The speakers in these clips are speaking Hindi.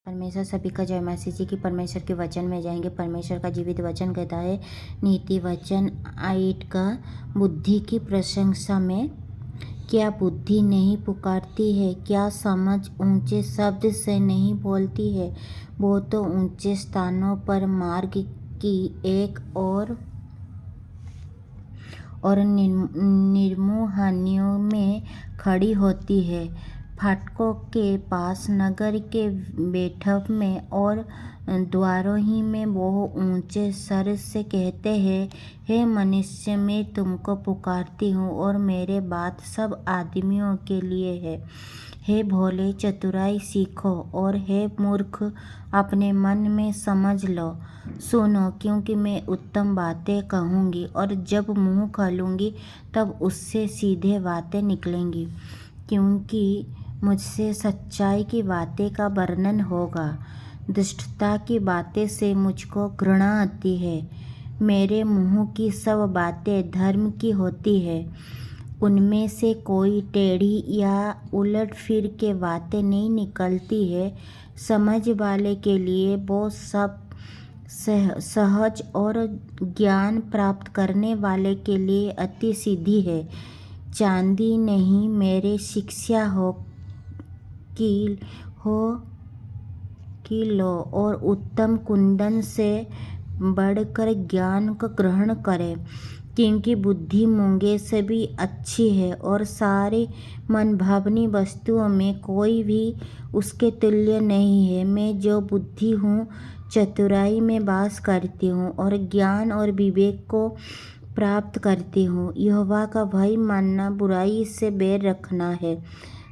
परमेश्वर सभी का जय मसीह जी की। परमेश्वर के वचन में जाएंगे। परमेश्वर का जीवित वचन कहता है, नीति वचन 8 का, बुद्धि की प्रशंसा में क्या बुद्धि नहीं पुकारती है? क्या समझ ऊंचे शब्द से नहीं बोलती है? वो तो ऊंचे स्थानों पर मार्ग की एक और निर्मुहानियों में खड़ी होती है, फाटकों के पास, नगर के बैठक में और द्वारों ही में वो ऊंचे स्वर से कहते हैं, हे मनुष्य, मैं तुमको पुकारती हूँ और मेरे बात सब आदमियों के लिए है। हे भोले, चतुराई सीखो, और हे मूर्ख, अपने मन में समझ लो। सुनो, क्योंकि मैं उत्तम बातें कहूँगी और जब मुँह खोलूँगी तब उससे सीधे बातें निकलेंगी, क्योंकि मुझसे सच्चाई की बातें का वर्णन होगा। दुष्टता की बातें से मुझको घृणा आती है। मेरे मुँह की सब बातें धर्म की होती है। उनमें से कोई टेढ़ी या उलट फिर के बातें नहीं निकलती है। समझ वाले के लिए वो सब सहज और ज्ञान प्राप्त करने वाले के लिए अति सीधी है। चांदी नहीं, मेरे शिक्षा की लो, और उत्तम कुंदन से बढ़कर ज्ञान को ग्रहण करे, क्योंकि बुद्धि मूंगे से भी अच्छी है और सारी मनभावनी वस्तुओं में कोई भी उसके तुल्य नहीं है। मैं जो बुद्धि हूँ, चतुराई में वास करती हूँ और ज्ञान और विवेक को प्राप्त करती हूँ। यहोवा का भय मानना बुराई से बैर रखना है।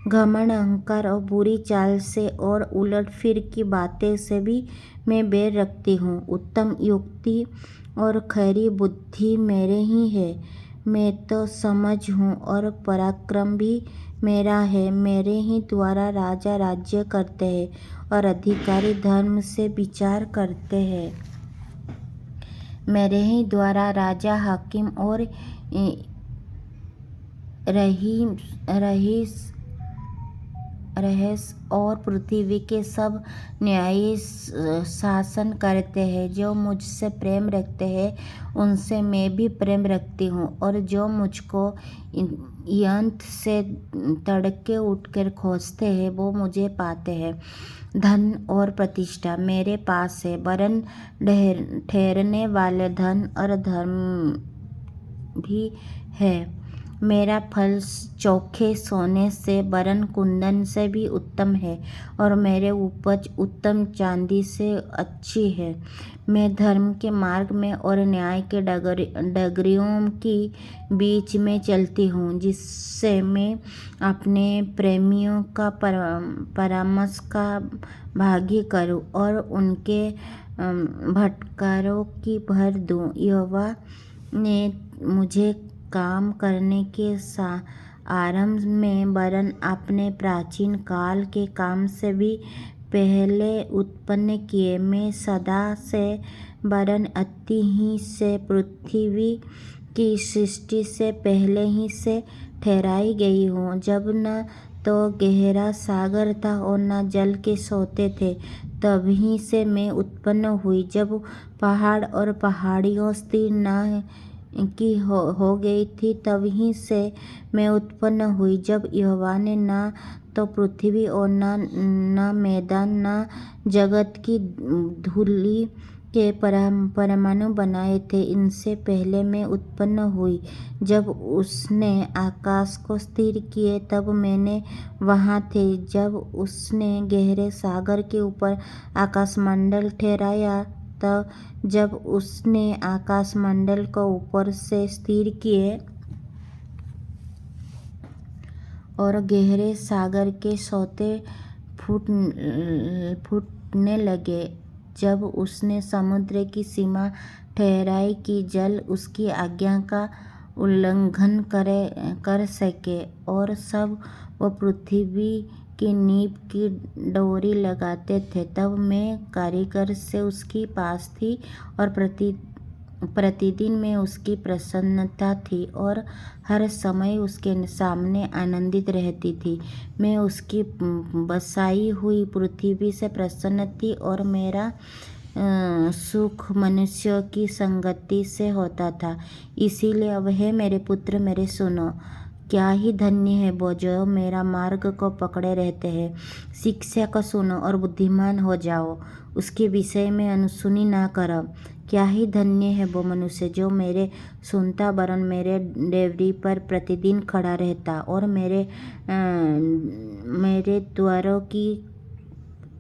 घमंड, अहंकार और बुरी चाल से और उलट फिर की बातें से भी मैं बैर रखती हूँ। उत्तम युक्ति और खरी बुद्धि मेरे ही है। मैं तो समझ हूँ और पराक्रम भी मेरा है। मेरे ही द्वारा राजा राज्य करते हैं और अधिकारी धर्म से विचार करते हैं। मेरे ही द्वारा राजा, हाकिम और रईस और पृथ्वी के सब न्यायी शासन करते हैं। जो मुझसे प्रेम रखते हैं उनसे मैं भी प्रेम रखती हूँ, और जो मुझको यंत से तड़के उठकर खोजते हैं वो मुझे पाते हैं। धन और प्रतिष्ठा मेरे पास है, वरन ठहरने वाले धन और धर्म भी है। मेरा फल चोखे सोने से वरन कुंदन से भी उत्तम है, और मेरे उपज उत्तम चांदी से अच्छी है। मैं धर्म के मार्ग में और न्याय के डगरियों की बीच में चलती हूँ, जिससे मैं अपने प्रेमियों का परामर्श का भागी करूँ और उनके भटकारों की भर दूँ। यहोवा ने मुझे काम करने के आरंभ में वरन अपने प्राचीन काल के काम से भी पहले उत्पन्न किए। मैं सदा से वरन अति ही से पृथ्वी की सृष्टि से पहले ही से ठहराई गई हूँ, जब न तो गहरा सागर था और न जल के सोते थे। तभी से मैं उत्पन्न हुई, जब पहाड़ और पहाड़ियों स्थिर न की हो गई थी। तभी से मैं उत्पन्न हुई, जब यहोवा ने न तो पृथ्वी और न मैदान, न जगत की धूलि के परमाणु बनाए थे। इनसे पहले मैं उत्पन्न हुई। जब उसने आकाश को स्थिर किए तब मैंने वहाँ थे। जब उसने गहरे सागर के ऊपर आकाशमंडल ठहराया, तब जब उसने आकाशमंडल को ऊपर से स्थिर किए और गहरे सागर के सोते फूटने लगे, जब उसने समुद्र की सीमा ठहराई कि जल उसकी आज्ञा का उल्लंघन कर सके, और सब वो पृथ्वी की नींव की डोरी लगाते थे। तब मैं कारीगर से उसके पास थी और प्रतिदिन में उसकी प्रसन्नता थी और हर समय उसके सामने आनंदित रहती थी। मैं उसकी बसाई हुई पृथ्वी से प्रसन्न थी और मेरा सुख मनुष्यों की संगति से होता था। इसीलिए अब हे मेरे पुत्र मेरे सुनो, क्या ही धन्य है वो जो मेरा मार्ग को पकड़े रहते हैं। शिक्षा को सुनो और बुद्धिमान हो जाओ, उसके विषय में अनसुनी ना करो। क्या ही धन्य है वो मनुष्य जो मेरे सुनता वरन मेरे डेवरी पर प्रतिदिन खड़ा रहता और मेरे द्वारों की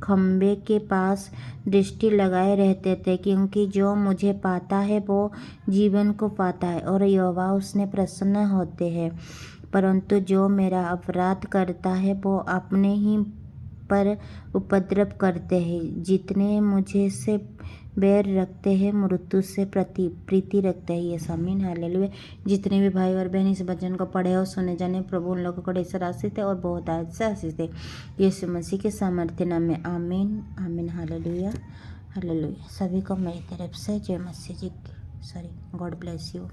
खंबे के पास दृष्टि लगाए रहते थे, क्योंकि जो मुझे पाता है वो जीवन को पाता है और यहोवा उसने प्रसन्न होते हैं। परंतु जो मेरा अपराध करता है वो अपने ही पर उपद्रव करते हैं। जितने मुझे से बैर रखते हैं मृत्यु से प्रीति रखते हैं। ये आमीन हालेलुया। जितने भी भाई और बहन इस वचन को पढ़े और सुने जाने, प्रभु उन लोगों को ढेर आशीष दे और बहुत से आशीष दे। यीशु मसीह के सामर्थ्य नाम में आमीन आमीन हालेलुया हालेलुया। सभी को मेरी तरफ से जय मसीह जी। God bless you.